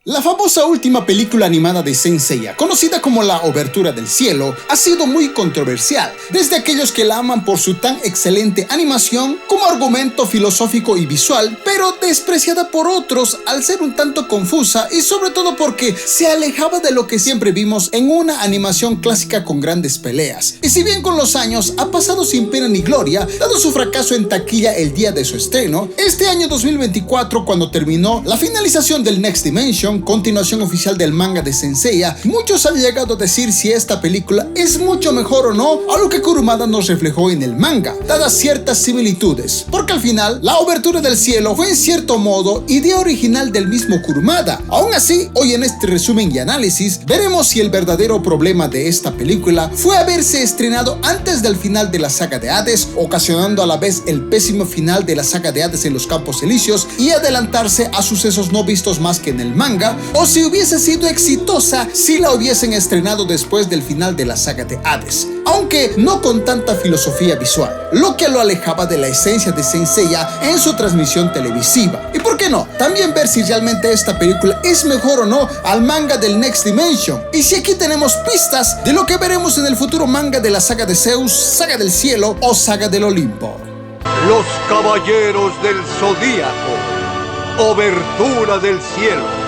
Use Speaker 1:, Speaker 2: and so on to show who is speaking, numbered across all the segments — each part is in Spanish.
Speaker 1: La famosa última película animada de Saint Seiya, conocida como la Obertura del Cielo, ha sido muy controversial, desde aquellos que la aman por su tan excelente animación como argumento filosófico y visual, pero despreciada por otros al ser un tanto confusa y sobre todo porque se alejaba de lo que siempre vimos en una animación clásica con grandes peleas. Y si bien con los años ha pasado sin pena ni gloria, dado su fracaso en taquilla el día de su estreno, este año 2024, cuando terminó la finalización del Next Dimension, continuación oficial del manga de Saint Seiya, muchos han llegado a decir si esta película es mucho mejor o no a lo que Kurumada nos reflejó en el manga, dadas ciertas similitudes, porque al final la Obertura del Cielo fue en cierto modo idea original del mismo Kurumada. Aún así, hoy en este resumen y análisis veremos si el verdadero problema de esta película fue haberse estrenado antes del final de la saga de Hades, ocasionando a la vez el pésimo final de la saga de Hades en los Campos Elíseos y adelantarse a sucesos no vistos más que en el manga, o si hubiese sido exitosa si la hubiesen estrenado después del final de la saga de Hades, aunque no con tanta filosofía visual, lo que lo alejaba de la esencia de Saint Seiya en su transmisión televisiva. Y por qué no, también ver si realmente esta película es mejor o no al manga del Next Dimension, y si aquí tenemos pistas de lo que veremos en el futuro manga de la saga de Zeus, saga del cielo o saga del Olimpo.
Speaker 2: Los Caballeros del Zodíaco, Obertura del Cielo.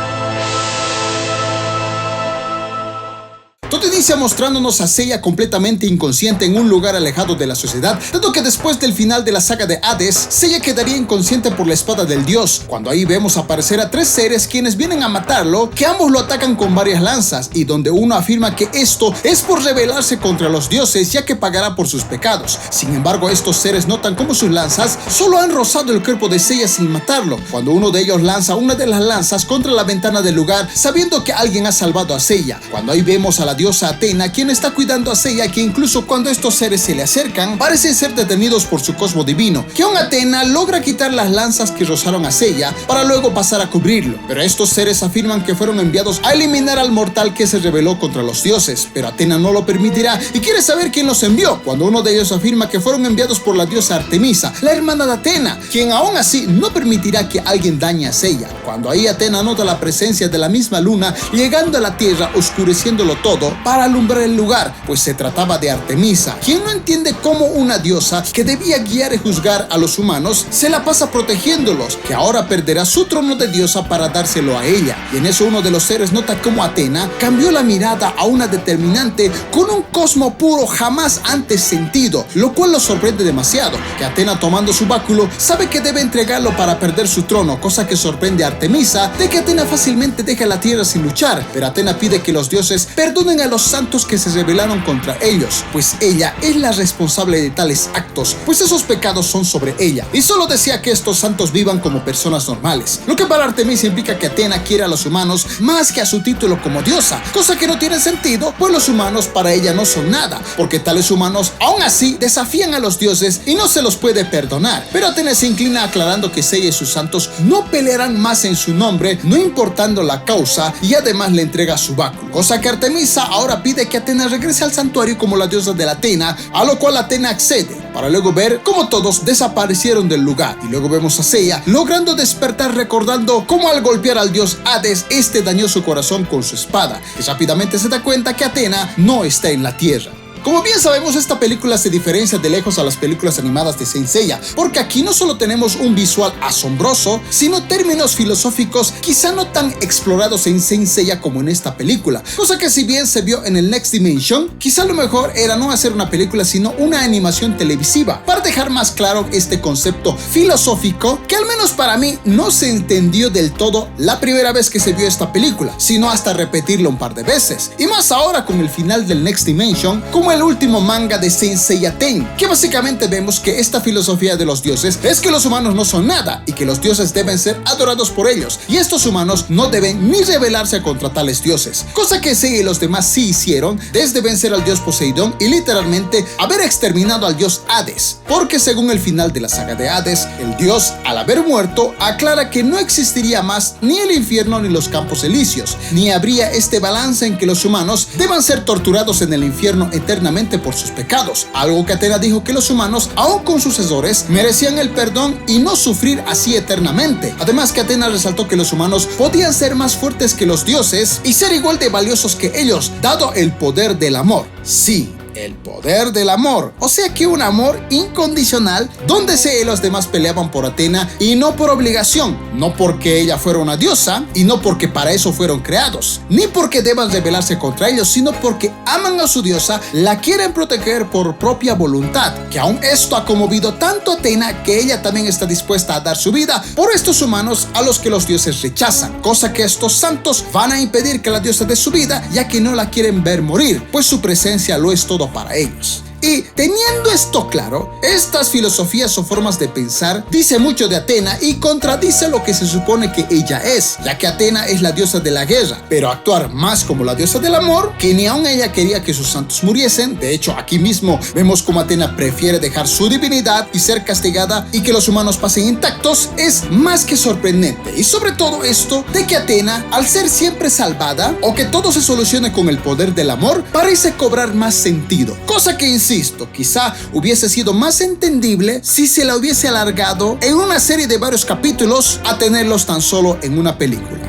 Speaker 1: Todo inicia mostrándonos a Seiya completamente inconsciente en un lugar alejado de la sociedad, dado que después del final de la saga de Hades, Seiya quedaría inconsciente por la espada del dios, cuando ahí vemos aparecer a tres seres quienes vienen a matarlo, que ambos lo atacan con varias lanzas, y donde uno afirma que esto es por rebelarse contra los dioses, ya que pagará por sus pecados. Sin embargo, estos seres notan como sus lanzas solo han rozado el cuerpo de Seiya sin matarlo, cuando uno de ellos lanza una de las lanzas contra la ventana del lugar, sabiendo que alguien ha salvado a Seiya. Cuando ahí vemos a la diosa Atena, quien está cuidando a Seiya, que incluso cuando estos seres se le acercan, parecen ser detenidos por su cosmo divino, que aún Atena logra quitar las lanzas que rozaron a Seiya para luego pasar a cubrirlo. Pero estos seres afirman que fueron enviados a eliminar al mortal que se rebeló contra los dioses, pero Atena no lo permitirá y quiere saber quién los envió, cuando uno de ellos afirma que fueron enviados por la diosa Artemisa, la hermana de Atena, quien aún así no permitirá que alguien dañe a Seiya. Cuando ahí Atena nota la presencia de la misma luna llegando a la tierra, oscureciéndolo todo para alumbrar el lugar, pues se trataba de Artemisa, quien no entiende cómo una diosa que debía guiar y juzgar a los humanos se la pasa protegiéndolos, que ahora perderá su trono de diosa para dárselo a ella. Y en eso uno de los seres nota cómo Atena cambió la mirada a una determinante con un cosmo puro jamás antes sentido, lo cual lo sorprende demasiado, que Atena, tomando su báculo, sabe que debe entregarlo para perder su trono, cosa que sorprende a Artemisa, de que Atena fácilmente deja la tierra sin luchar, pero Atena pide que los dioses perdonen a los santos que se rebelaron contra ellos, pues ella es la responsable de tales actos, pues esos pecados son sobre ella, y solo desea que estos santos vivan como personas normales, lo que para Artemisa implica que Atena quiere a los humanos más que a su título como diosa, cosa que no tiene sentido, pues los humanos para ella no son nada, porque tales humanos aún así desafían a los dioses y no se los puede perdonar. Pero Atena se inclina aclarando que Seiya y sus santos no pelearán más en su nombre, no importando la causa, y además le entrega su báculo, cosa que Artemisa ahora pide que Atena regrese al santuario como la diosa de la Atena, a lo cual Atena accede, para luego ver cómo todos desaparecieron del lugar. Y luego vemos a Seiya logrando despertar, recordando cómo al golpear al dios Hades, este dañó su corazón con su espada, y rápidamente se da cuenta que Atena no está en la tierra. Como bien sabemos, esta película se diferencia de lejos a las películas animadas de Saint Seiya, porque aquí no solo tenemos un visual asombroso, sino términos filosóficos quizá no tan explorados en Saint Seiya como en esta película, cosa que si bien se vio en el Next Dimension, quizá lo mejor era no hacer una película sino una animación televisiva, para dejar más claro este concepto filosófico que al menos para mí no se entendió del todo la primera vez que se vio esta película, sino hasta repetirlo un par de veces, y más ahora con el final del Next Dimension, como el último manga de Saint Seiya Ten, que básicamente vemos que esta filosofía de los dioses es que los humanos no son nada y que los dioses deben ser adorados por ellos, y estos humanos no deben ni rebelarse contra tales dioses, cosa que Seiya y los demás sí hicieron, desde vencer al dios Poseidón y literalmente haber exterminado al dios Hades, porque según el final de la saga de Hades, el dios, al haber muerto, aclara que no existiría más ni el infierno ni los campos elíseos, ni habría este balance en que los humanos deban ser torturados en el infierno eternamente eternamente por sus pecados, algo que Atena dijo que los humanos, aun con sus errores, merecían el perdón y no sufrir así eternamente. Además que Atena resaltó que los humanos podían ser más fuertes que los dioses y ser igual de valiosos que ellos, dado el poder del amor. Sí, el poder del amor, o sea que un amor incondicional donde se y los demás peleaban por Atena y no por obligación, no porque ella fuera una diosa y no porque para eso fueron creados, ni porque deban rebelarse contra ellos, sino porque aman a su diosa, la quieren proteger por propia voluntad, que aún esto ha conmovido tanto a Atena que ella también está dispuesta a dar su vida por estos humanos a los que los dioses rechazan, cosa que estos santos van a impedir que la diosa dé su vida, ya que no la quieren ver morir, pues su presencia lo es todo para ellos. Y teniendo esto claro, estas filosofías o formas de pensar dice mucho de Atena y contradice lo que se supone que ella es, ya que Atena es la diosa de la guerra, pero actuar más como la diosa del amor, que ni aun ella quería que sus santos muriesen. De hecho, aquí mismo vemos como Atena prefiere dejar su divinidad y ser castigada y que los humanos pasen intactos, es más que sorprendente. Y sobre todo esto de que Atena, al ser siempre salvada o que todo se solucione con el poder del amor, parece cobrar más sentido, cosa que insisto, quizá hubiese sido más entendible si se la hubiese alargado en una serie de varios capítulos a tenerlos tan solo en una película.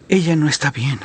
Speaker 3: Ella no está bien.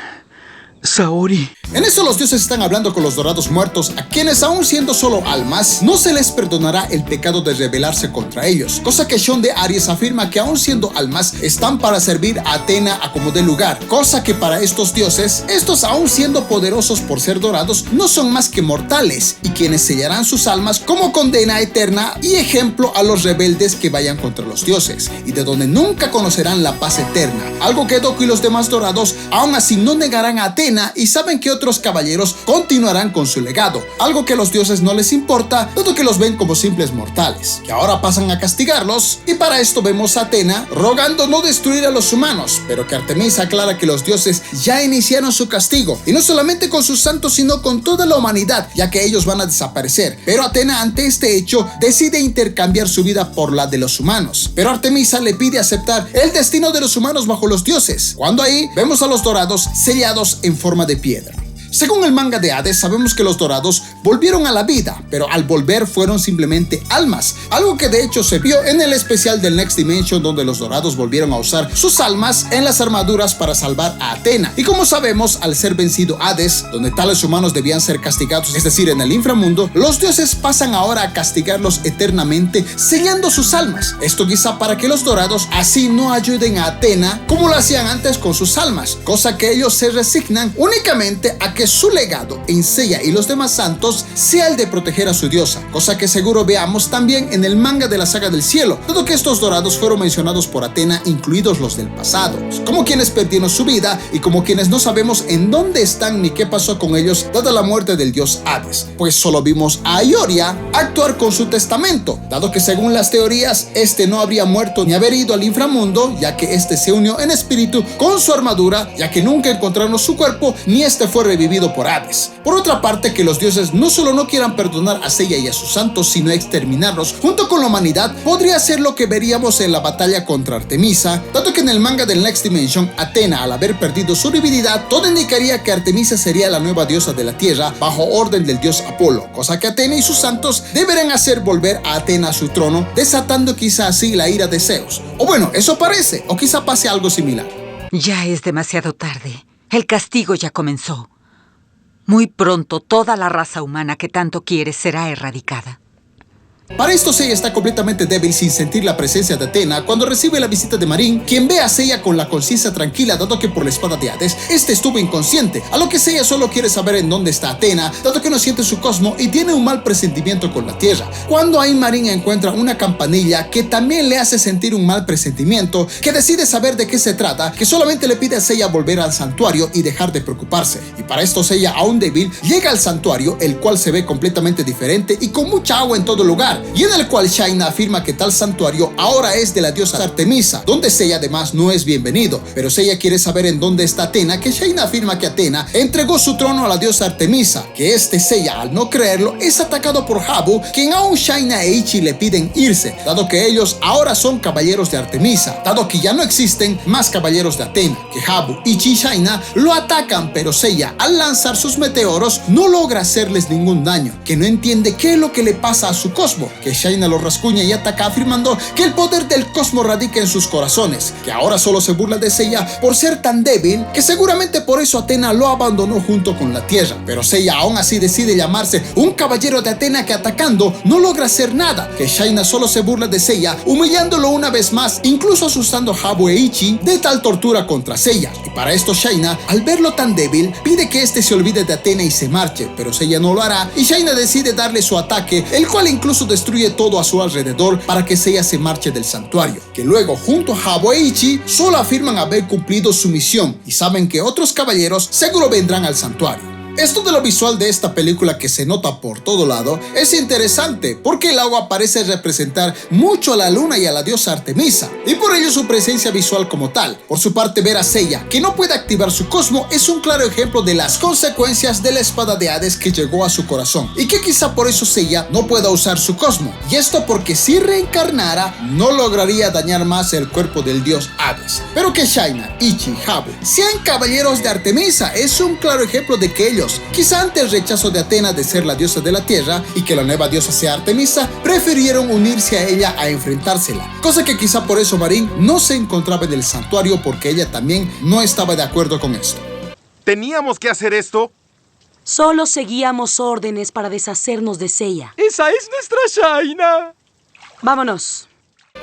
Speaker 3: Saori.
Speaker 1: En eso los dioses están hablando con los dorados muertos, a quienes aún siendo solo almas, no se les perdonará el pecado de rebelarse contra ellos, cosa que Shon de Aries afirma que aún siendo almas, están para servir a Atena a como dé lugar, cosa que para estos dioses, estos aún siendo poderosos por ser dorados, no son más que mortales, y quienes sellarán sus almas como condena eterna y ejemplo a los rebeldes que vayan contra los dioses, y de donde nunca conocerán la paz eterna, algo que Doku y los demás dorados aún así no negarán a Atena y saben que otros caballeros continuarán con su legado, algo que a los dioses no les importa, dado que los ven como simples mortales, que ahora pasan a castigarlos, y para esto vemos a Atena rogando no destruir a los humanos, pero que Artemisa aclara que los dioses ya iniciaron su castigo, y no solamente con sus santos sino con toda la humanidad, ya que ellos van a desaparecer, pero Atena ante este hecho decide intercambiar su vida por la de los humanos, pero Artemisa le pide aceptar el destino de los humanos bajo los dioses, cuando ahí vemos a los dorados sellados en forma de piedra. Según el manga de Hades, sabemos que los dorados volvieron a la vida, pero al volver fueron simplemente almas, algo que de hecho se vio en el especial del Next Dimension, donde los dorados volvieron a usar sus almas en las armaduras para salvar a Atena. Y como sabemos, al ser vencido Hades, donde tales humanos debían ser castigados, es decir, en el inframundo, los dioses pasan ahora a castigarlos eternamente, sellando sus almas. Esto quizá para que los dorados así no ayuden a Atena como lo hacían antes con sus almas, cosa que ellos se resignan únicamente a que su legado en Seiya y los demás santos sea el de proteger a su diosa, cosa que seguro veamos también en el manga de la saga del cielo, dado que estos dorados fueron mencionados por Atena, incluidos los del pasado, como quienes perdieron su vida y como quienes no sabemos en dónde están ni qué pasó con ellos dada la muerte del dios Hades, pues solo vimos a Ioria actuar con su testamento, dado que según las teorías este no habría muerto ni haber ido al inframundo, ya que este se unió en espíritu con su armadura, ya que nunca encontraron su cuerpo ni este fue revivido por Hades. Por otra parte, que los dioses no solo no quieran perdonar a Seiya y a sus santos, sino exterminarlos junto con la humanidad, podría ser lo que veríamos en la batalla contra Artemisa, dado que en el manga del Next Dimension, Atena, al haber perdido su divinidad, todo indicaría que Artemisa sería la nueva diosa de la tierra bajo orden del dios Apolo, cosa que Atena y sus santos deberán hacer volver a Atena a su trono, desatando quizá así la ira de Zeus. O bueno, eso parece, o quizá pase algo similar.
Speaker 4: Ya es demasiado tarde. El castigo ya comenzó. Muy pronto toda la raza humana que tanto quieres será erradicada.
Speaker 1: Para esto, Seiya está completamente débil sin sentir la presencia de Atena cuando recibe la visita de Marín, quien ve a Seiya con la conciencia tranquila dado que por la espada de Hades, este estuvo inconsciente, a lo que Seiya solo quiere saber en dónde está Atena, dado que no siente su cosmo y tiene un mal presentimiento con la tierra. Cuando ahí Marín encuentra una campanilla que también le hace sentir un mal presentimiento, que decide saber de qué se trata, que solamente le pide a Seiya volver al santuario y dejar de preocuparse. Y para esto Seiya, aún débil, llega al santuario, el cual se ve completamente diferente y con mucha agua en todo lugar, lugar, y en el cual Shaina afirma que tal santuario ahora es de la diosa Artemisa, donde Seiya además no es bienvenido. Pero Seiya quiere saber en dónde está Athena, que Shaina afirma que Athena entregó su trono a la diosa Artemisa, que Seiya, al no creerlo, es atacado por Habu, quien aún Shaina e Ichi le piden irse, dado que ellos ahora son caballeros de Artemisa, dado que ya no existen más caballeros de Athena, que Habu, Ichi y Shaina lo atacan, pero Seiya, al lanzar sus meteoros, no logra hacerles ningún daño, que no entiende qué es lo que le pasa a su cosmo, que Shaina lo rasguña y ataca afirmando que el poder del cosmo radica en sus corazones, que ahora solo se burla de Seiya por ser tan débil, que seguramente por eso Athena lo abandonó junto con la tierra, pero Seiya aún así decide llamarse un caballero de Athena que atacando no logra hacer nada, que Shaina solo se burla de Seiya, humillándolo una vez más, incluso asustando a Habu e Ichi de tal tortura contra Seiya. Y para esto Shaina, al verlo tan débil, pide que se olvide de Athena y se marche, pero Seiya no lo hará y Shaina decide darle su ataque, el cual incluso destruye todo a su alrededor para que Seiya se marche del santuario, que luego junto a Habu e Ichi solo afirman haber cumplido su misión y saben que otros caballeros seguro vendrán al santuario. Esto de lo visual de esta película, que se nota por todo lado, es interesante porque el agua parece representar mucho a la luna y a la diosa Artemisa, y por ello su presencia visual como tal. Por su parte, ver a Seiya que no puede activar su cosmo es un claro ejemplo de las consecuencias de la espada de Hades que llegó a su corazón, y que quizá por eso Seiya no pueda usar su cosmo, y esto porque si reencarnara no lograría dañar más el cuerpo del dios Hades. Pero que Shaina, Ichi y Habu sean caballeros de Artemisa es un claro ejemplo de que ellos, quizá ante el rechazo de Athena de ser la diosa de la tierra y que la nueva diosa sea Artemisa, prefirieron unirse a ella a enfrentársela, cosa que quizá por eso Marín no se encontraba en el santuario, porque ella también no estaba de acuerdo con esto.
Speaker 5: ¿Teníamos que hacer esto?
Speaker 6: Solo seguíamos órdenes para deshacernos de Seiya.
Speaker 5: ¡Esa es nuestra Shaina!
Speaker 6: Vámonos.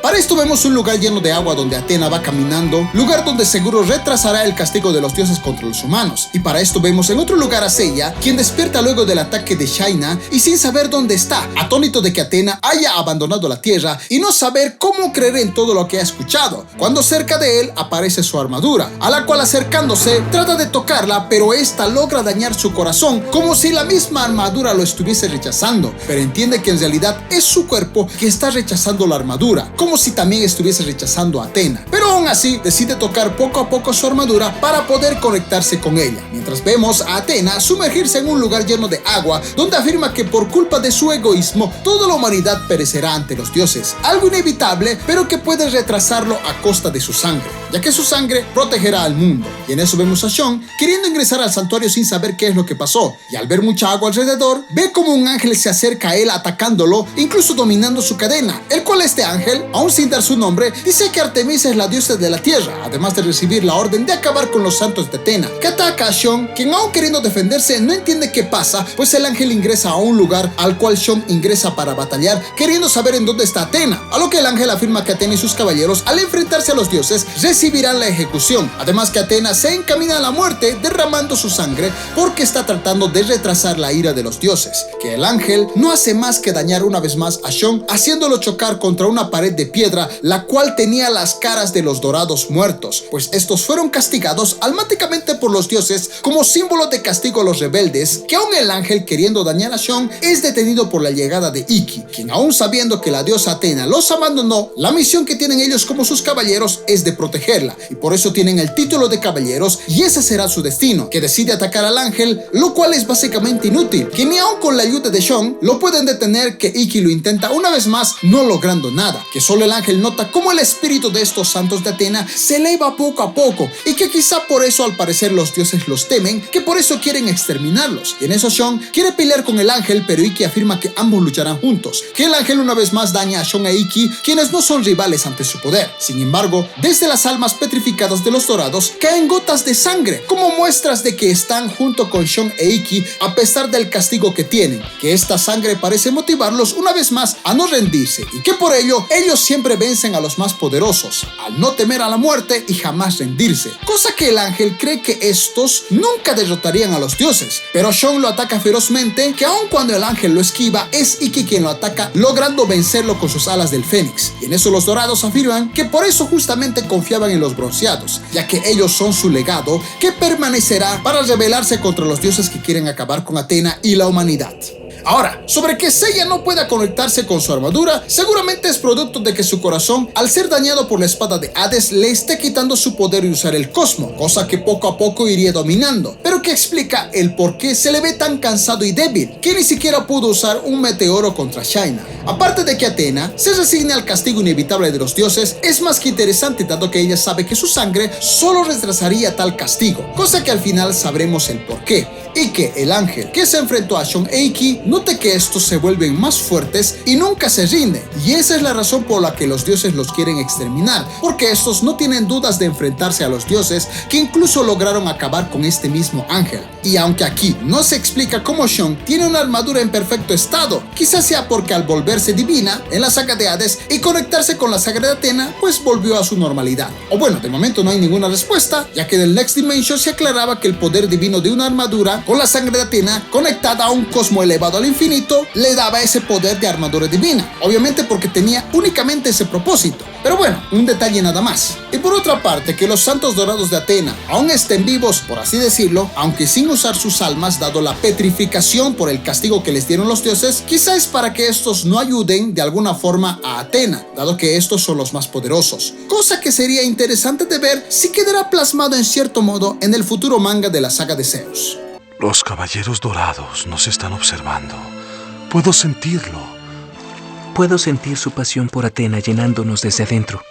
Speaker 1: Para esto vemos un lugar lleno de agua donde Athena va caminando, lugar donde seguro retrasará el castigo de los dioses contra los humanos. Y para esto vemos en otro lugar a Seiya, quien despierta luego del ataque de Shaina y sin saber dónde está, atónito de que Athena haya abandonado la tierra y no saber cómo creer en todo lo que ha escuchado, cuando cerca de él aparece su armadura, a la cual acercándose trata de tocarla, pero esta logra dañar su corazón como si la misma armadura lo estuviese rechazando, pero entiende que en realidad es su cuerpo que está rechazando la armadura, como si también estuviese rechazando a Athena. Pero aún así decide tocar poco a poco su armadura para poder conectarse con ella, mientras vemos a Athena sumergirse en un lugar lleno de agua, donde afirma que por culpa de su egoísmo toda la humanidad perecerá ante los dioses, algo inevitable pero que puede retrasarlo a costa de su sangre, ya que su sangre protegerá al mundo. Y en eso vemos a Sean queriendo ingresar al santuario sin saber qué es lo que pasó, y al ver mucha agua alrededor ve como un ángel se acerca a él atacándolo, incluso dominando su cadena, el cual este ángel, aún sin dar su nombre, dice que Artemisa es la diosa de la tierra, además de recibir la orden de acabar con los santos de Athena, que ataca a Sean, quien aún queriendo defenderse no entiende qué pasa, pues el ángel ingresa a un lugar al cual Sean ingresa para batallar, queriendo saber en dónde está Athena, a lo que el ángel afirma que Athena y sus caballeros, al enfrentarse a los dioses, recibirán la ejecución, además que Athena se encamina a la muerte derramando su sangre porque está tratando de retrasar la ira de los dioses, que el ángel no hace más que dañar una vez más a Sean, haciéndolo chocar contra una pared de piedra, la cual tenía las caras de los dorados muertos, pues estos fueron castigados almáticamente por los dioses como símbolo de castigo a los rebeldes, que aún el ángel, queriendo dañar a Sean, es detenido por la llegada de Ikki, quien aún sabiendo que la diosa Athena los abandonó, la misión que tienen ellos como sus caballeros es de protegerla, y por eso tienen el título de caballeros, y ese será su destino, que decide atacar al ángel, lo cual es básicamente inútil, que ni aún con la ayuda de Sean lo pueden detener, que Ikki lo intenta una vez más no logrando nada, que solo el ángel nota cómo el espíritu de estos santos de Athena se eleva poco a poco, y que quizá por eso al parecer los dioses los temen, que por eso quieren exterminarlos. Y en eso Sean quiere pelear con el ángel, pero Ikki afirma que ambos lucharán juntos, que el ángel una vez más daña a Sean e Ikki, quienes no son rivales ante su poder. Sin embargo, desde las almas petrificadas de los dorados caen gotas de sangre, como muestras de que están junto con Sean e Ikki a pesar del castigo que tienen, que esta sangre parece motivarlos una vez más a no rendirse, y que por ello ellos siempre vencen a los más poderosos, al no temer a la muerte y jamás rendirse, cosa que el ángel cree que estos nunca derrotarían a los dioses, pero Sean lo ataca ferozmente, que aun cuando el ángel lo esquiva, es Ikki quien lo ataca, logrando vencerlo con sus alas del fénix. Y en eso los dorados afirman que por eso justamente confiaban en los bronceados, ya que ellos son su legado que permanecerá para rebelarse contra los dioses que quieren acabar con Athena y la humanidad. Ahora, sobre que Seiya no pueda conectarse con su armadura, seguramente es producto de que su corazón, al ser dañado por la espada de Hades, le esté quitando su poder de usar el cosmo, cosa que poco a poco iría dominando, pero que explica el por qué se le ve tan cansado y débil, que ni siquiera pudo usar un meteoro contra Shaina. Aparte de que Athena se resigne al castigo inevitable de los dioses, es más que interesante dado que ella sabe que su sangre solo retrasaría tal castigo, cosa que al final sabremos el por qué, y que el ángel que se enfrentó a Shon Eiki note que estos se vuelven más fuertes y nunca se rinden, y esa es la razón por la que los dioses los quieren exterminar, porque estos no tienen dudas de enfrentarse a los dioses, que incluso lograron acabar con este mismo ángel. Y aunque aquí no se explica cómo Shon tiene una armadura en perfecto estado, quizás sea porque al volverse divina en la saga de Hades y conectarse con la saga de Athena, pues volvió a su normalidad. O bueno, de momento no hay ninguna respuesta, ya que en el Next Dimension se aclaraba que el poder divino de una armadura con la sangre de Athena conectada a un cosmo elevado al infinito le daba ese poder de armadura divina, obviamente porque tenía únicamente ese propósito. Pero bueno, un detalle nada más. Y por otra parte, que los santos dorados de Athena aún estén vivos, por así decirlo, aunque sin usar sus almas dado la petrificación por el castigo que les dieron los dioses, quizá es para que estos no ayuden de alguna forma a Athena, dado que estos son los más poderosos. Cosa que sería interesante de ver si quedará plasmado en cierto modo en el futuro manga de la saga de Zeus.
Speaker 7: Los caballeros dorados nos están observando. Puedo sentirlo.
Speaker 3: Puedo sentir su pasión por Athena llenándonos desde adentro.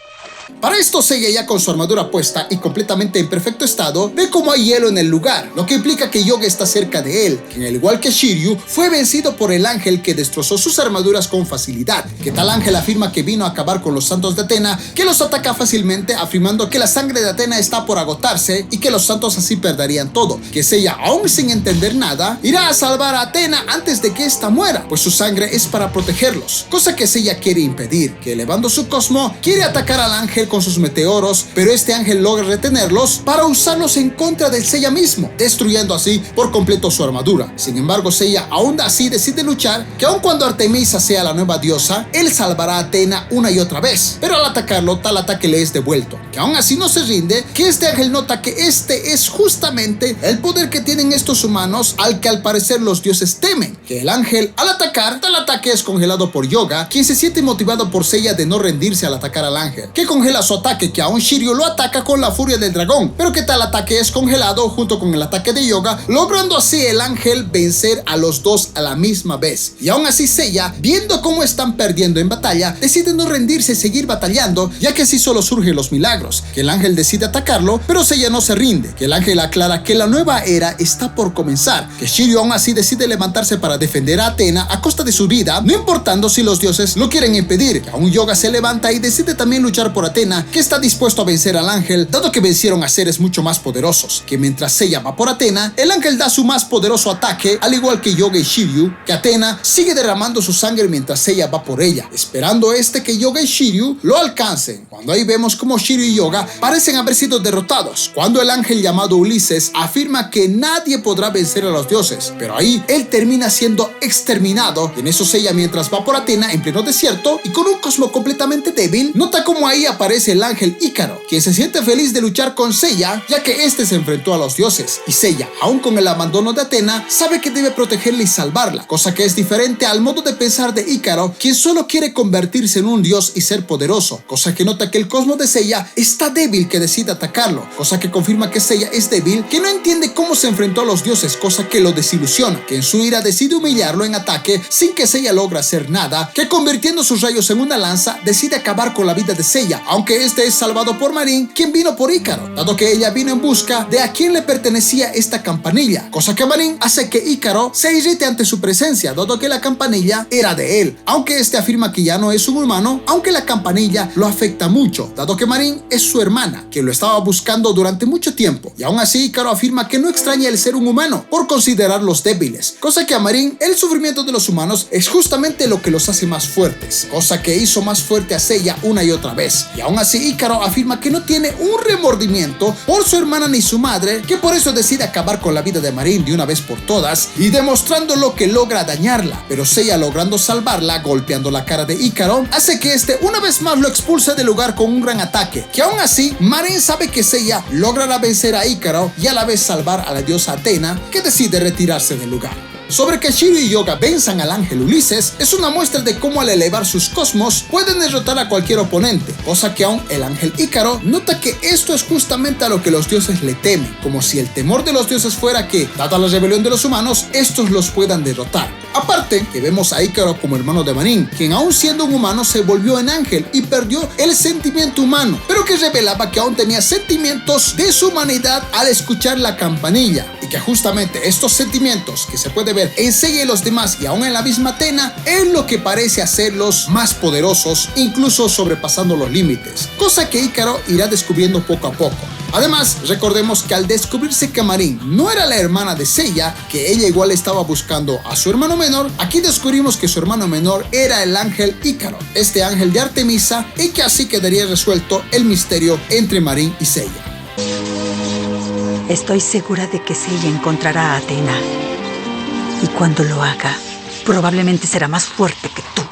Speaker 1: Para esto, Seiya, ya con su armadura puesta y completamente en perfecto estado, ve como hay hielo en el lugar, lo que implica que Yoga está cerca de él, quien al igual que Shiryu, fue vencido por el ángel que destrozó sus armaduras con facilidad, que tal ángel afirma que vino a acabar con los santos de Athena, que los ataca fácilmente, afirmando que la sangre de Athena está por agotarse y que los santos así perderían todo, que Seiya, aún sin entender nada, irá a salvar a Athena antes de que ésta muera, pues su sangre es para protegerlos, cosa que Seiya quiere impedir, que elevando su cosmo, quiere atacar al ángel con sus meteoros, pero este ángel logra retenerlos para usarlos en contra de Seiya mismo, destruyendo así por completo su armadura. Sin embargo, Seiya aún así decide luchar, que aun cuando Artemisa sea la nueva diosa, él salvará a Athena una y otra vez, pero al atacarlo, tal ataque le es devuelto, que aún así no se rinde, que este ángel nota que este es justamente el poder que tienen estos humanos al que al parecer los dioses temen, que el ángel al atacar, tal ataque es congelado por Yoga, quien se siente motivado por Seiya de no rendirse al atacar al ángel, que congela su ataque, que aún Shiryu lo ataca con la furia del dragón, pero que tal ataque es congelado junto con el ataque de Yoga, logrando así el ángel vencer a los dos a la misma vez. Y aún así Seiya, viendo cómo están perdiendo en batalla, decide no rendirse y seguir batallando, ya que así solo surgen los milagros, que el ángel decide atacarlo, pero Seiya no se rinde, que el ángel aclara que la nueva era está por comenzar, que Shiryu aún así decide levantarse para defender a Athena a costa de su vida, no importando si los dioses lo quieren impedir, que aún Yoga se levanta y decide también luchar por Athena, que está dispuesto a vencer al ángel, dado que vencieron a seres mucho más poderosos, que mientras Seiya va por Athena, el ángel da su más poderoso ataque, al igual que Yoga y Shiryu, que Athena sigue derramando su sangre mientras Seiya va por ella, esperando que Yoga y Shiryu lo alcancen, cuando ahí vemos como Shiryu y Yoga parecen haber sido derrotados, cuando el ángel llamado Ulises afirma que nadie podrá vencer a los dioses, pero ahí él termina siendo exterminado, y en eso Seiya, mientras va por Athena en pleno desierto y con un cosmo completamente débil, nota como ahí aparece el ángel Ícaro, quien se siente feliz de luchar con Seiya, ya que este se enfrentó a los dioses, y Seiya, aún con el abandono de Athena, sabe que debe protegerla y salvarla, cosa que es diferente al modo de pensar de Ícaro, quien solo quiere convertirse en un dios y ser poderoso, cosa que nota que el cosmo de Seiya está débil, que decide atacarlo, cosa que confirma que Seiya es débil, que no entiende cómo se enfrentó a los dioses, cosa que lo desilusiona, que en su ira decide humillarlo en ataque sin que Seiya logre hacer nada, que convirtiendo sus rayos en una lanza decide acabar con la vida de Seiya, aunque este es salvado por Marín, quien vino por Ícaro, dado que ella vino en busca de a quién le pertenecía esta campanilla, cosa que Marín hace que Ícaro se irrite ante su presencia, dado que la campanilla era de él, aunque este afirma que ya no es un humano, aunque la campanilla lo afecta mucho, dado que Marín es su hermana, que lo estaba buscando durante mucho tiempo, y aún así Ícaro afirma que no extraña el ser un humano, por considerarlos débiles, cosa que a Marín el sufrimiento de los humanos es justamente lo que los hace más fuertes, cosa que hizo más fuerte a Seiya una y otra vez, y aún así Ícaro afirma que no tiene un remordimiento por su hermana ni su madre, que por eso decide acabar con la vida de Marín de una vez por todas, y demostrando lo que logra dañarla, pero Seiya, logrando salvarla golpeando la cara de Ícaro, hace que este una vez más lo expulse del lugar con un gran ataque, que aún así Marín sabe que Seiya logrará vencer a Ícaro y a la vez salvar a la diosa Athena, que decide retirarse del lugar. sobre que Shiryu y Yoga venzan al ángel Ulises es una muestra de cómo al elevar sus cosmos pueden derrotar a cualquier oponente, cosa que aún el ángel Ícaro nota que esto es justamente a lo que los dioses le temen, como si el temor de los dioses fuera que, dada la rebelión de los humanos, estos los puedan derrotar. Aparte, que vemos a Ícaro como hermano de Marín, quien aún siendo un humano se volvió en ángel y perdió el sentimiento humano, pero que revelaba que aún tenía sentimientos de su humanidad al escuchar la campanilla, y que justamente estos sentimientos que se puede ver en Seiya y los demás y aún en la misma Athena es lo que parece hacerlos más poderosos, incluso sobrepasando los límites, cosa que Ícaro irá descubriendo poco a poco. Además, recordemos que al descubrirse que Marín no era la hermana de Seiya, que ella igual estaba buscando a su hermano menor, aquí descubrimos que su hermano menor era el ángel Ícaro, este ángel de Artemisa, y que así quedaría resuelto el misterio entre Marín y Seiya.
Speaker 4: Estoy segura de que Seiya encontrará a Athena. Y cuando lo haga, probablemente será más fuerte que tú.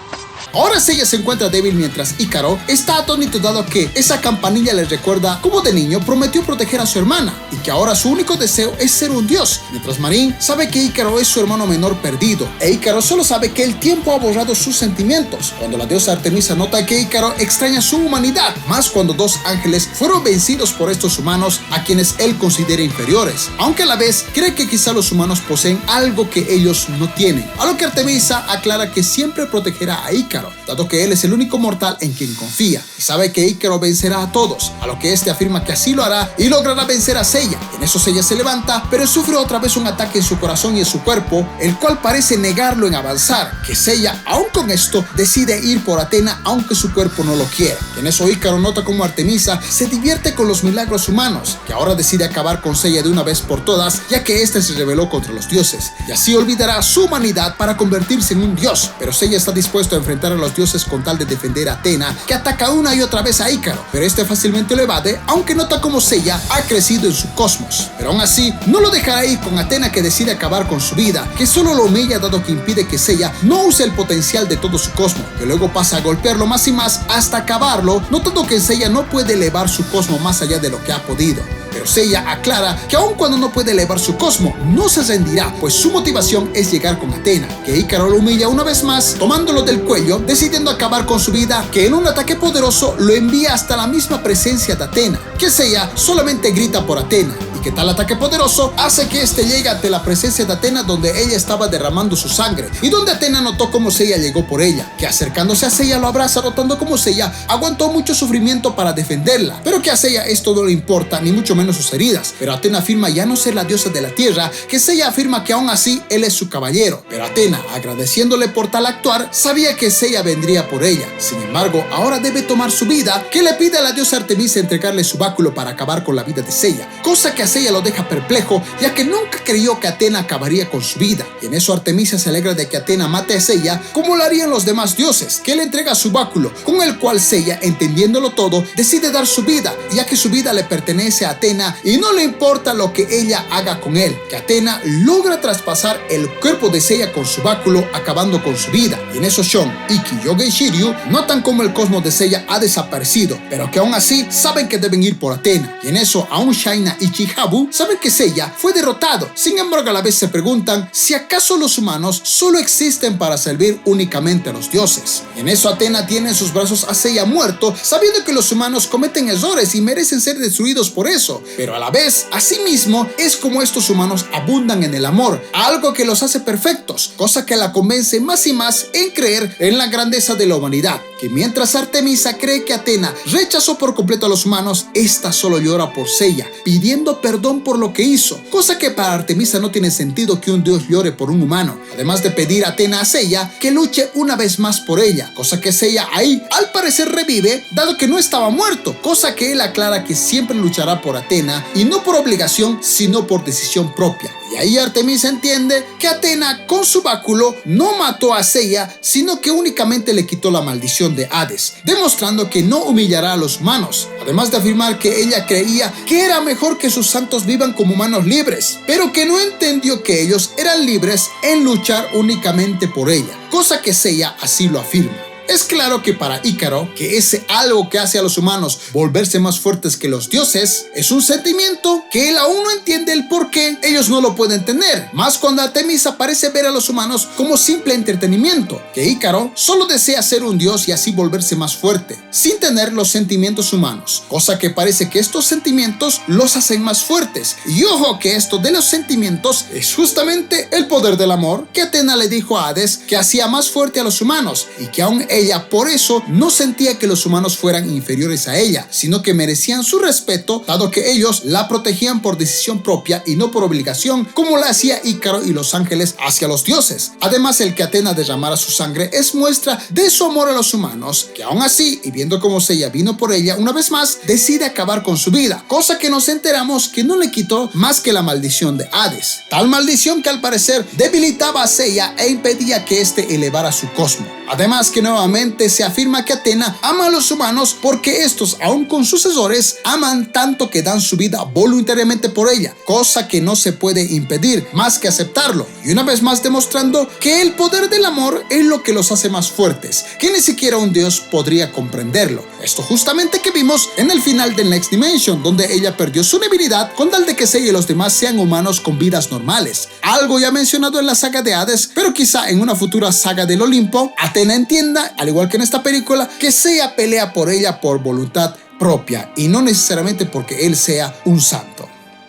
Speaker 1: Ahora Seiya se encuentra débil mientras Ícaro está atónito dado que esa campanilla le recuerda cómo de niño prometió proteger a su hermana y que ahora su único deseo es ser un dios, mientras Marín sabe que Ícaro es su hermano menor perdido e Ícaro solo sabe que el tiempo ha borrado sus sentimientos. Cuando la diosa Artemisa nota que Ícaro extraña su humanidad, más cuando dos ángeles fueron vencidos por estos humanos a quienes él considera inferiores, aunque a la vez cree que quizá los humanos poseen algo que ellos no tienen, a lo que Artemisa aclara que siempre protegerá a Ícaro, dado que él es el único mortal en quien confía y sabe que Ícaro vencerá a todos, a lo que este afirma que así lo hará y logrará vencer a Seiya. En eso Seiya se levanta, pero sufre otra vez un ataque en su corazón y en su cuerpo, el cual parece negarlo en avanzar, que Seiya, aún con esto, decide ir por Athena aunque su cuerpo no lo quiera. En eso Ícaro nota como Artemisa se divierte con los milagros humanos, que ahora decide acabar con Seiya de una vez por todas, ya que este se rebeló contra los dioses, y así olvidará su humanidad para convertirse en un dios. Pero Seiya está dispuesto a enfrentar a los dioses con tal de defender a Athena, que ataca una y otra vez a Ícaro, pero este fácilmente lo evade, aunque nota como Seiya ha crecido en su cosmos. Pero aún así, no lo dejará ir con Athena, que decide acabar con su vida, que solo lo humilla dado que impide que Seiya no use el potencial de todo su cosmos, que luego pasa a golpearlo más y más hasta acabarlo, notando que Seiya no puede elevar su cosmos más allá de lo que ha podido. Pero Seiya aclara que aun cuando no puede elevar su cosmo, no se rendirá, pues su motivación es llegar con Athena, que Ícaro lo humilla una vez más, tomándolo del cuello, decidiendo acabar con su vida, que en un ataque poderoso lo envía hasta la misma presencia de Athena, que Seiya solamente grita por Athena, y que tal ataque poderoso hace que este llegue ante la presencia de Athena donde ella estaba derramando su sangre, y donde Athena notó cómo Seiya llegó por ella, que acercándose a Seiya lo abraza, notando cómo Seiya aguantó mucho sufrimiento para defenderla, pero que a Seiya esto no le importa, ni mucho menos sus heridas. Pero Athena afirma ya no ser la diosa de la tierra, que Seiya afirma que aún así él es su caballero, pero Athena, agradeciéndole por tal actuar, sabía que Seiya vendría por ella. Sin embargo, ahora debe tomar su vida, que le pide a la diosa Artemisa entregarle su báculo para acabar con la vida de Seiya, cosa que a Seiya lo deja perplejo, ya que nunca creyó que Athena acabaría con su vida, y en eso Artemisa se alegra de que Athena mate a Seiya como lo harían los demás dioses, que le entrega su báculo, con el cual Seiya, entendiéndolo todo, decide dar su vida, ya que su vida le pertenece a Athena y no le importa lo que ella haga con él, que Athena logra traspasar el cuerpo de Seiya con su báculo, acabando con su vida. Y en eso Shon, Ikki, Yoga y Shiryu notan como el cosmos de Seiya ha desaparecido, pero que aún así saben que deben ir por Athena. Y en eso aún Shaina y Chihabu saben que Seiya fue derrotado. Sin embargo, a la vez se preguntan si acaso los humanos solo existen para servir únicamente a los dioses. Y en eso Athena tiene en sus brazos a Seiya muerto, sabiendo que los humanos cometen errores y merecen ser destruidos por eso, pero a la vez, asimismo, es como estos humanos abundan en el amor, algo que los hace perfectos, cosa que la convence más y más en creer en la grandeza de la humanidad, que mientras Artemisa cree que Athena rechazó por completo a los humanos, esta solo llora por Seiya, pidiendo perdón por lo que hizo, cosa que para Artemisa no tiene sentido que un dios llore por un humano, además de pedir a Athena a Seiya que luche una vez más por ella, cosa que Seiya ahí al parecer revive, dado que no estaba muerto, cosa que él aclara que siempre luchará por Athena, y no por obligación, sino por decisión propia. Y ahí Artemisa entiende que Athena con su báculo no mató a Seiya, sino que únicamente le quitó la maldición de Hades, demostrando que no humillará a los humanos, además de afirmar que ella creía que era mejor que sus santos vivan como humanos libres, pero que no entendió que ellos eran libres en luchar únicamente por ella, cosa que Seiya así lo afirma. Es claro que para Ícaro, que ese algo que hace a los humanos volverse más fuertes que los dioses, es un sentimiento que él aún no entiende el por qué ellos no lo pueden tener, más cuando Artemisa parece ver a los humanos como simple entretenimiento, que Ícaro solo desea ser un dios y así volverse más fuerte, sin tener los sentimientos humanos, cosa que parece que estos sentimientos los hacen más fuertes. Y ojo que esto de los sentimientos es justamente el poder del amor que Atena le dijo a Hades que hacía más fuerte a los humanos y que aún ella por eso no sentía que los humanos fueran inferiores a ella, sino que merecían su respeto, dado que ellos la protegían por decisión propia y no por obligación, como la hacía Ícaro y los ángeles hacia los dioses. Además, el que Atena derramara su sangre es muestra de su amor a los humanos, que aún así, y viendo cómo Seiya vino por ella una vez más, decide acabar con su vida, cosa que nos enteramos que no le quitó más que la maldición de Hades. Tal maldición que al parecer debilitaba a Seiya e impedía que éste elevara su cosmo. Además que nuevamente se afirma que Atena ama a los humanos porque estos, aun con sucesores, aman tanto que dan su vida voluntariamente por ella, cosa que no se puede impedir más que aceptarlo, y una vez más demostrando que el poder del amor es lo que los hace más fuertes, que ni siquiera un dios podría comprenderlo. Esto justamente que vimos en el final del Next Dimension, donde ella perdió su debilidad con tal de que Seiya y los demás sean humanos con vidas normales. Algo ya mencionado en la saga de Hades, pero quizá en una futura saga del Olimpo, Atena entienda, al igual que en esta película, que Seiya pelea por ella por voluntad propia y no necesariamente porque él sea un santo.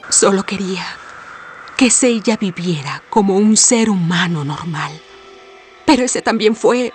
Speaker 6: Solo quería que Seiya viviera como un ser humano normal. Pero ese también fue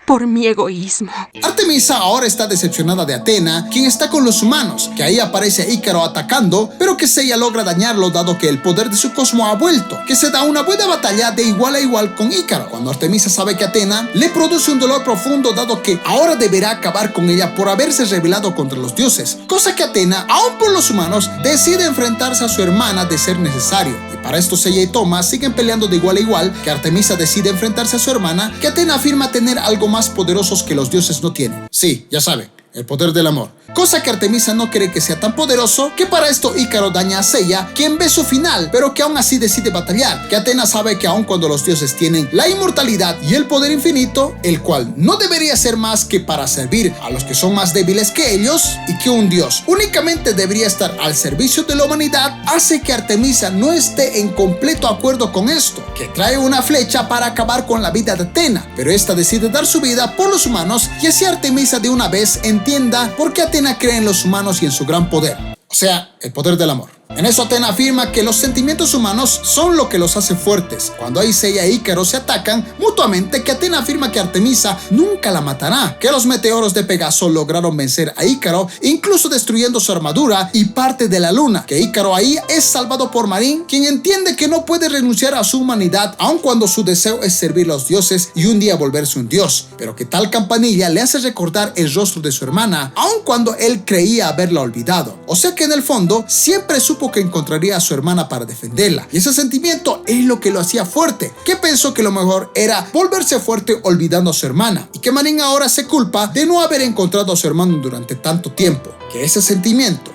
Speaker 6: por mi egoísmo.
Speaker 1: Artemisa ahora está decepcionada de Atena, quien está con los humanos, que ahí aparece Ícaro atacando, pero que Seiya logra dañarlo dado que el poder de su cosmo ha vuelto, que se da una buena batalla de igual a igual con Ícaro, cuando Artemisa sabe que Atena le produce un dolor profundo dado que ahora deberá acabar con ella por haberse rebelado contra los dioses, cosa que Atena, aún por los humanos, decide enfrentarse a su hermana de ser necesario. Y para esto Seiya y Toma siguen peleando de igual a igual, que Artemisa decide enfrentarse a su hermana, que Atena afirma tener algo más poderosos que los dioses no tienen. Sí, ya saben, el poder del amor. Cosa que Artemisa no cree que sea tan poderoso, que para esto Ícaro daña a Seiya, quien ve su final, pero que aún así decide batallar, que Atena sabe que aun cuando los dioses tienen la inmortalidad y el poder infinito, el cual no debería ser más que para servir a los que son más débiles que ellos, y que un dios únicamente debería estar al servicio de la humanidad, hace que Artemisa no esté en completo acuerdo con esto, que trae una flecha para acabar con la vida de Atena, pero esta decide dar su vida por los humanos, y así Artemisa de una vez entienda por qué Atena cree en los humanos y en su gran poder, o sea, el poder del amor. En eso Atena afirma que los sentimientos humanos son lo que los hace fuertes. Cuando ahí Seiya e Ícaro se atacan mutuamente, que Atena afirma que Artemisa nunca la matará, que los meteoros de Pegaso lograron vencer a Ícaro, incluso destruyendo su armadura y parte de la luna, que Ícaro ahí es salvado por Marín, quien entiende que no puede renunciar a su humanidad, aun cuando su deseo es servir a los dioses y un día volverse un dios, pero que tal campanilla le hace recordar el rostro de su hermana, aun cuando él creía haberla olvidado. O sea que en el fondo siempre supo que encontraría a su hermana para defenderla, y ese sentimiento es lo que lo hacía fuerte, que pensó que lo mejor era volverse fuerte olvidando a su hermana, y que Marín ahora se culpa de no haber encontrado a su hermano durante tanto tiempo, que ese sentimiento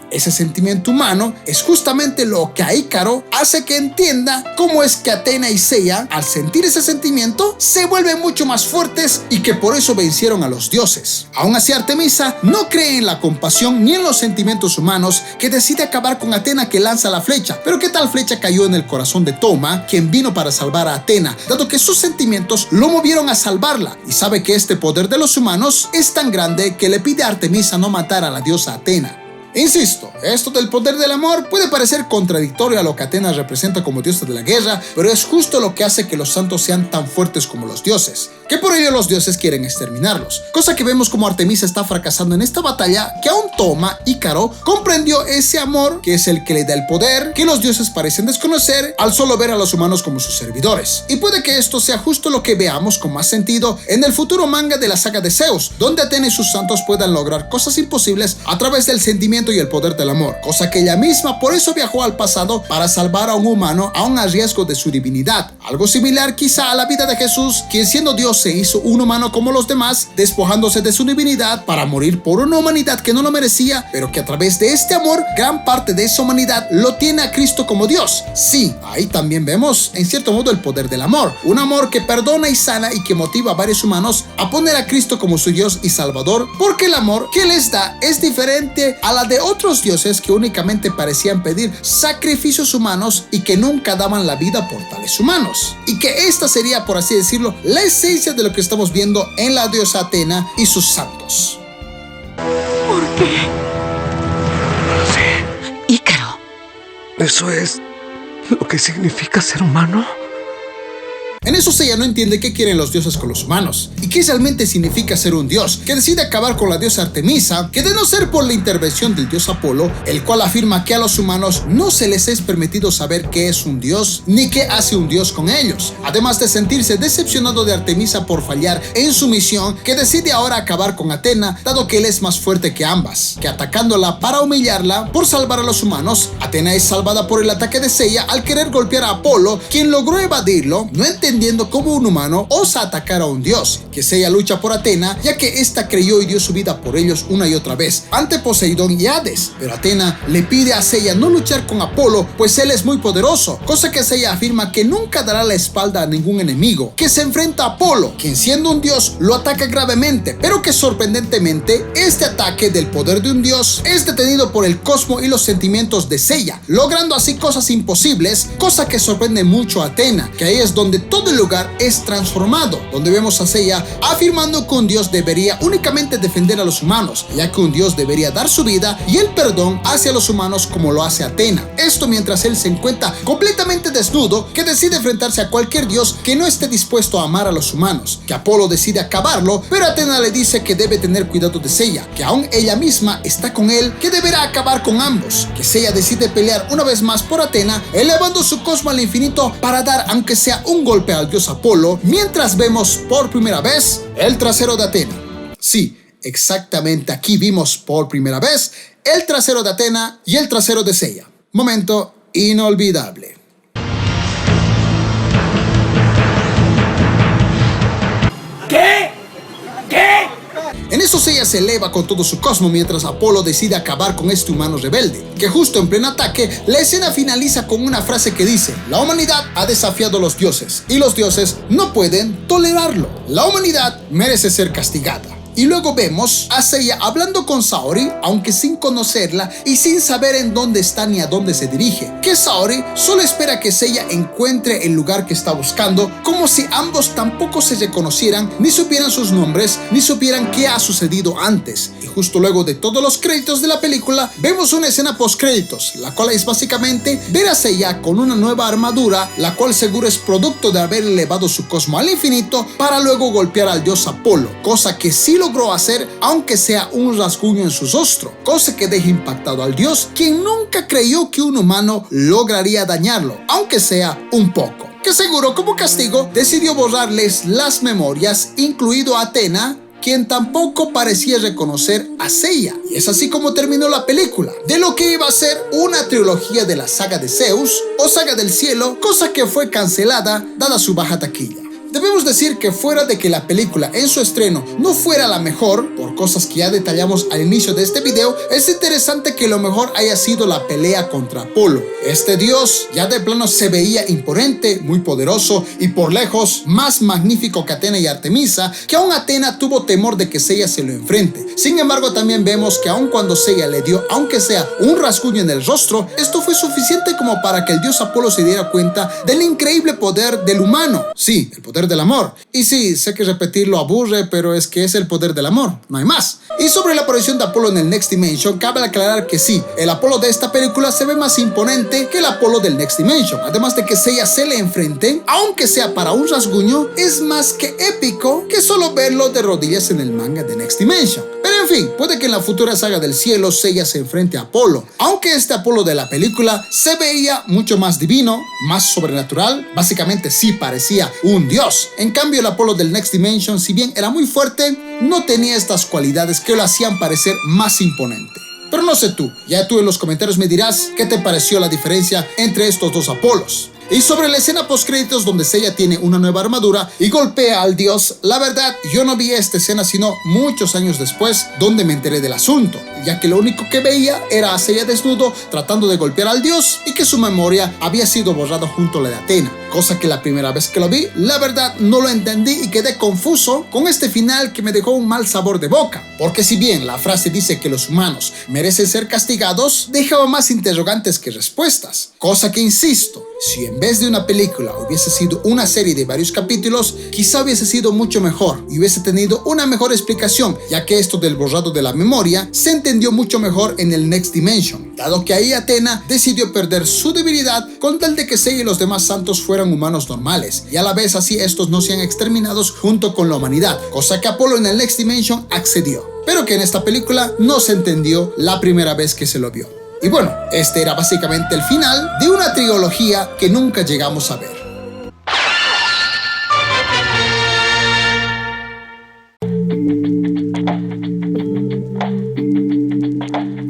Speaker 1: humano es justamente lo que a Ícaro hace que entienda cómo es que Atena y Seiya, al sentir ese sentimiento, se vuelven mucho más fuertes y que por eso vencieron a los dioses. Aún así, Artemisa no cree en la compasión ni en los sentimientos humanos, que decide acabar con Atena, que lanza la flecha, pero que tal flecha cayó en el corazón de Toma, quien vino para salvar a Atena, dado que sus sentimientos lo movieron a salvarla, y sabe que este poder de los humanos es tan grande que le pide a Artemisa no matar a la diosa Atena. Insisto, esto del poder del amor puede parecer contradictorio a lo que Atena representa como diosa de la guerra, pero es justo lo que hace que los santos sean tan fuertes como los dioses, que por ello los dioses quieren exterminarlos, cosa que vemos como Artemisa está fracasando en esta batalla, que aún Toma, Ícaro, comprendió ese amor que es el que le da el poder, que los dioses parecen desconocer al solo ver a los humanos como sus servidores. Y puede que esto sea justo lo que veamos con más sentido en el futuro manga de la saga de Zeus, donde Atena y sus santos puedan lograr cosas imposibles a través del sentimiento y el poder del amor, cosa que ella misma por eso viajó al pasado para salvar a un humano aún a riesgo de su divinidad. Algo similar quizá a la vida de Jesús, quien siendo Dios se hizo un humano como los demás, despojándose de su divinidad para morir por una humanidad que no lo merecía, pero que a través de este amor, gran parte de esa humanidad lo tiene a Cristo como Dios. Sí, ahí también vemos en cierto modo el poder del amor, un amor que perdona y sana y que motiva a varios humanos a poner a Cristo como su Dios y Salvador, porque el amor que les da es diferente a la de otros dioses que únicamente parecían pedir sacrificios humanos y que nunca daban la vida por tales humanos. Y que esta sería, por así decirlo, la esencia de lo que estamos viendo en la diosa Atena y sus santos.
Speaker 6: ¿Por qué?
Speaker 7: Sí.
Speaker 4: Ícaro.
Speaker 7: ¿Eso es lo que significa ser humano?
Speaker 1: En eso Seiya no entiende qué quieren los dioses con los humanos y qué realmente significa ser un dios, que decide acabar con la diosa Artemisa, que de no ser por la intervención del dios Apolo, el cual afirma que a los humanos no se les es permitido saber qué es un dios ni qué hace un dios con ellos, además de sentirse decepcionado de Artemisa por fallar en su misión, que decide ahora acabar con Atena, dado que él es más fuerte que ambas, que atacándola para humillarla por salvar a los humanos. Atena es salvada por el ataque de Seiya al querer golpear a Apolo, quien logró evadirlo, no entendiendo cómo un humano osa atacar a un dios, que Seiya lucha por Atena, ya que ésta creyó y dio su vida por ellos una y otra vez ante Poseidón y Hades, pero Atena le pide a Seiya no luchar con Apolo, pues él es muy poderoso, cosa que Seiya afirma que nunca dará la espalda a ningún enemigo, que se enfrenta a Apolo, quien siendo un dios lo ataca gravemente, pero que sorprendentemente este ataque del poder de un dios es detenido por el cosmo y los sentimientos de Seiya, logrando así cosas imposibles, cosa que sorprende mucho a Atena, que ahí es donde todo el lugar es transformado, donde vemos a Seiya afirmando que un dios debería únicamente defender a los humanos, ya que un dios debería dar su vida y el perdón hacia los humanos como lo hace Atena. Esto mientras él se encuentra completamente desnudo, que decide enfrentarse a cualquier dios que no esté dispuesto a amar a los humanos, que Apolo decide acabarlo, pero Atena le dice que debe tener cuidado de Seiya, que aún ella misma está con él, que deberá acabar con ambos, que Seiya decide pelear una vez más por Atena, elevando su cosmo al infinito para dar aunque sea un golpe al dios Apolo, mientras vemos por primera vez el trasero de Atena. Sí, exactamente, aquí vimos por primera vez el trasero de Atena y el trasero de Seiya. Momento inolvidable. En eso Seiya se eleva con todo su cosmo mientras Apolo decide acabar con este humano rebelde, que justo en pleno ataque, la escena finaliza con una frase que dice: la humanidad ha desafiado a los dioses y los dioses no pueden tolerarlo. La humanidad merece ser castigada. Y luego vemos a Seiya hablando con Saori, aunque sin conocerla y sin saber en dónde está ni a dónde se dirige, que Saori solo espera que Seiya encuentre el lugar que está buscando, como si ambos tampoco se reconocieran, ni supieran sus nombres, ni supieran qué ha sucedido antes. Y justo luego de todos los créditos de la película, vemos una escena post créditos, la cual es básicamente ver a Seiya con una nueva armadura, la cual seguro es producto de haber elevado su cosmo al infinito para luego golpear al dios Apolo, cosa que sí logró hacer, aunque sea un rasguño en su rostro, cosa que deja impactado al dios, quien nunca creyó que un humano lograría dañarlo, aunque sea un poco, que seguro como castigo decidió borrarles las memorias, incluido a Atena, quien tampoco parecía reconocer a Seiya. Y es así como terminó la película, de lo que iba a ser una trilogía de la saga de Zeus o saga del cielo, cosa que fue cancelada dada su baja taquilla. Debemos decir que fuera de que la película en su estreno no fuera la mejor, por cosas que ya detallamos al inicio de este video, es interesante que lo mejor haya sido la pelea contra Apolo. Este dios ya de plano se veía imponente, muy poderoso y por lejos más magnífico que Atena y Artemisa, que aún Atena tuvo temor de que Seiya se lo enfrente. Sin embargo, también vemos que aun cuando Seiya le dio, aunque sea un rasguño en el rostro, esto fue suficiente como para que el dios Apolo se diera cuenta del increíble poder del humano. Sí, el poder del amor. Y sí, sé que repetirlo aburre, pero es que es el poder del amor, no hay más. Y sobre la aparición de Apolo en el Next Dimension, cabe aclarar que sí, el Apolo de esta película se ve más imponente que el Apolo del Next Dimension. Además de que Seiya se le enfrente, aunque sea para un rasguño, es más que épico que solo verlo de rodillas en el manga de Next Dimension. Pero en fin, puede que en la futura saga del cielo Seiya se enfrente a Apolo, aunque este Apolo de la película se veía mucho más divino, más sobrenatural, básicamente sí parecía un dios. En cambio, el Apolo del Next Dimension, si bien era muy fuerte, no tenía estas cualidades que lo hacían parecer más imponente. Pero no sé tú, ya tú en los comentarios me dirás qué te pareció la diferencia entre estos dos Apolos. Y sobre la escena post créditos donde Seiya tiene una nueva armadura y golpea al dios, la verdad yo no vi esta escena sino muchos años después, donde me enteré del asunto, ya que lo único que veía era a Seiya desnudo tratando de golpear al dios y que su memoria había sido borrada junto a la de Athena, cosa que la primera vez que lo vi, la verdad no lo entendí y quedé confuso con este final que me dejó un mal sabor de boca, porque si bien la frase dice que los humanos merecen ser castigados, dejaba más interrogantes que respuestas, cosa que insisto, si en vez de una película hubiese sido una serie de varios capítulos, quizá hubiese sido mucho mejor y hubiese tenido una mejor explicación, ya que esto del borrado de la memoria se entendió mucho mejor en el Next Dimension, dado que ahí Athena decidió perder su debilidad con tal de que Seiya y los demás santos fueran humanos normales, y a la vez así estos no sean exterminados junto con la humanidad, cosa que Apolo en el Next Dimension accedió, pero que en esta película no se entendió la primera vez que se lo vio. Y bueno, este era básicamente el final de una trilogía que nunca llegamos a ver.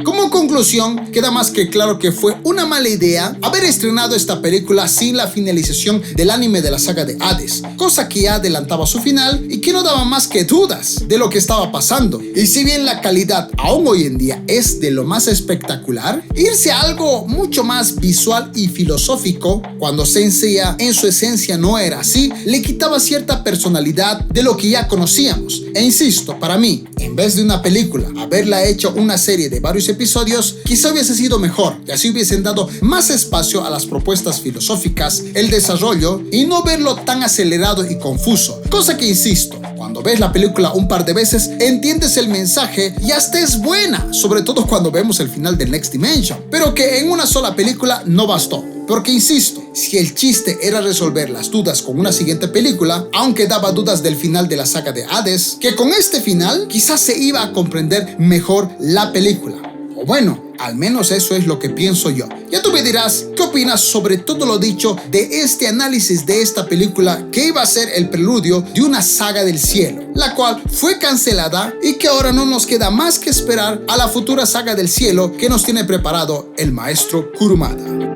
Speaker 1: Como conclusión, queda más que claro que fue una mala idea haber estrenado esta película sin la finalización del anime de la saga de Hades, cosa que ya adelantaba su final y que no daba más que dudas de lo que estaba pasando. Y si bien la calidad aún hoy en día es de lo más espectacular, irse a algo mucho más visual y filosófico, cuando Saint Seiya en su esencia no era así, le quitaba cierta personalidad de lo que ya conocíamos. E insisto, para mí, en vez de una película, haberla hecho una serie de varios episodios, quizá hubiese sido mejor, y así hubiesen dado más espacio a las propuestas filosóficas, el desarrollo, y no verlo tan acelerado y confuso. Cosa que insisto, cuando ves la película un par de veces, entiendes el mensaje y hasta es buena, sobre todo cuando vemos el final del Next Dimension, pero que en una sola película no bastó. Porque insisto, si el chiste era resolver las dudas con una siguiente película, aunque daba dudas del final de la saga de Hades, que con este final quizás se iba a comprender mejor la película. O bueno, al menos eso es lo que pienso yo. Ya tú me dirás qué opinas sobre todo lo dicho de este análisis de esta película que iba a ser el preludio de una saga del cielo, la cual fue cancelada y que ahora no nos queda más que esperar a la futura saga del cielo que nos tiene preparado el maestro Kurumada.